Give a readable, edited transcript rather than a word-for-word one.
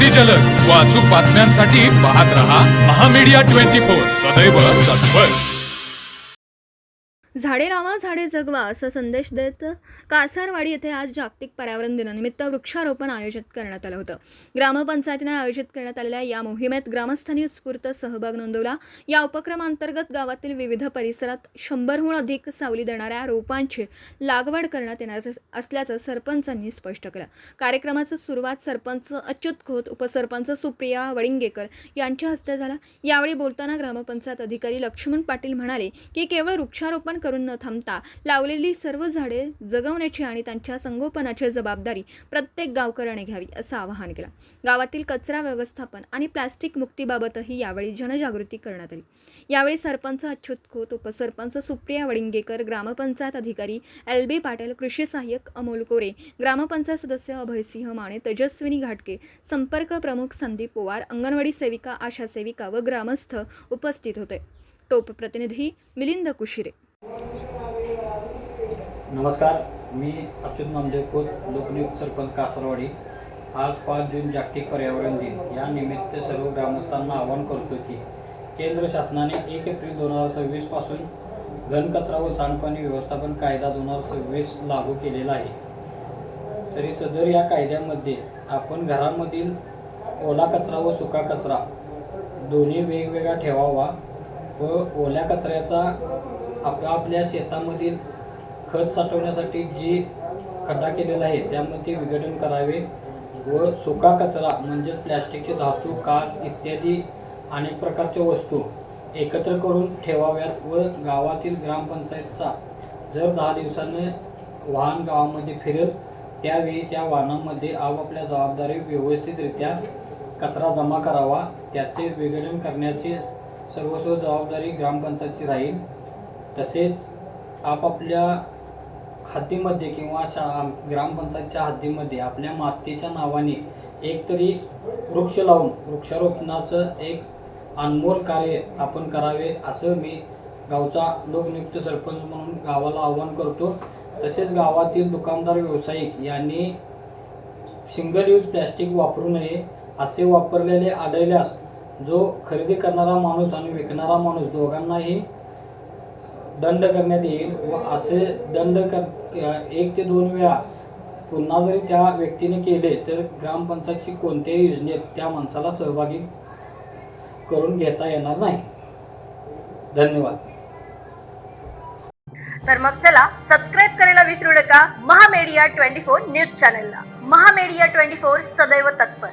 अतिजलद व अचूक बातम्यांसाठी पाहत रहा महामीडिया 24 सदैव तत्पर। झाडे लावा झाडे जगवा असा संदेश देत कासारवाडी येथे आज जागतिक पर्यावरण दिनानिमित्त वृक्षारोपण आयोजित करण्यात आलं होतं। ग्रामपंचायतीने आयोजित करण्यात आलेल्या या मोहिमेत ग्रामस्थांनी उत्स्फूर्त सहभाग नोंदवला। या उपक्रमांतर्गत गावातील विविध परिसरात 100हून अधिक सावली देणाऱ्या रोपांची लागवड करण्यात येणार असल्याचं सरपंचांनी स्पष्ट केलं। कार्यक्रमाची सुरुवात सरपंच अच्युत खोत, उपसरपंच सुप्रिया वडिंगेकर यांच्या हस्ते झाला। यावेळी बोलताना ग्रामपंचायत अधिकारी लक्ष्मण पाटील म्हणाले की केवळ वृक्षारोपण करून न थांबता लावलेली सर्व झाडे जगवण्याची आणि त्यांच्या संगोपनाची जबाबदारी प्रत्येक गावकऱ्याने घ्यावी असं आवाहन केलं। गावातील कचरा व्यवस्थापन आणि प्लास्टिक मुक्तीबाबतही यावेळी जनजागृती करण्यात आली। यावेळी सरपंच अच्युत खोत, उपसरपंच सुप्रिया वडिंगेकर, ग्रामपंचायत अधिकारी LB पाटील, कृषी सहाय्यक अमोल कोरे, ग्रामपंचायत सदस्य अभयसिंह माने, तेजस्विनी घाटके, संपर्क प्रमुख संदीप पवार, अंगणवाडी सेविका, आशा सेविका व ग्रामस्थ उपस्थित होते। टोप प्रतिनिधी मिलिंद कुशिरे। नमस्कार, मी अच्युत नामदेव खोत, लोकनियुक्त सरपंच कासारवाडी। आज 5 जून जागतिक पर्यावरण दिन या निमित्त सर्व ग्रामस्थांना आवाहन करतो की केंद्र शासनाने 1 एप्रिल 2026 पासून घनकचरा व सांडपाणी व्यवस्थापन कायदा 2026 लागू केलेला आहे। तरी सदर या कायद्यामध्ये आपण घरामधील ओला कचरा व सुका कचरा दोन्ही वेगवेगळा ठेवावा व ओल्या कचऱ्याचा आपल्या शेतामधील खत साठवण्यासाठी जी खड्डा केलेला आहे त्यामध्ये विघटन करावे व सुका कचरा म्हणजेच प्लॅस्टिकचे धातू, काच इत्यादी अनेक प्रकारच्या वस्तू एकत्र करून ठेवाव्यात व गावातील ग्रामपंचायतचा जर 10 दिवसांनी वाहन गावामध्ये फिरेल त्यावेळी त्या वाहनामध्ये आपापल्या जबाबदारी व्यवस्थितरित्या कचरा जमा करावा। त्याचे विघटन करण्याची सर्वस्व जबाबदारी ग्रामपंचायतची राहील। तसेच आपापल्या हद्दीमध्ये किंवा ग्रामपंचायतच्या हद्दीमध्ये आपल्या मातेच्या नावाने एकतरी वृक्ष लावून वृक्षारोपणाचं एक अनमोल कार्य आपण करावे असं मी गावचा लोकनियुक्त सरपंच म्हणून गावाला आवाहन करतो। तसेच गावातील दुकानदार व्यावसायिक यांनी सिंगल यूज प्लॅस्टिक वापरू नये। असे वापरलेले आढळल्यास जो खरेदी करणारा माणूस आणि विकणारा माणूस दोघांनाही दंड करण्यात येईल व असे दंड 1 ते 2 वेळा पुन्हा जरी त्या व्यक्तीने केले तर ग्रामपंचायतची कोणत्याही योजनेत त्या माणसाला सहभागी करून घेता येणार नाही। धन्यवाद। तर मग चला सबस्क्राईब करायला विसरू नका महामीडिया 24 न्यूज चॅनलला। महामीडिया 24 सदैव तत्पर।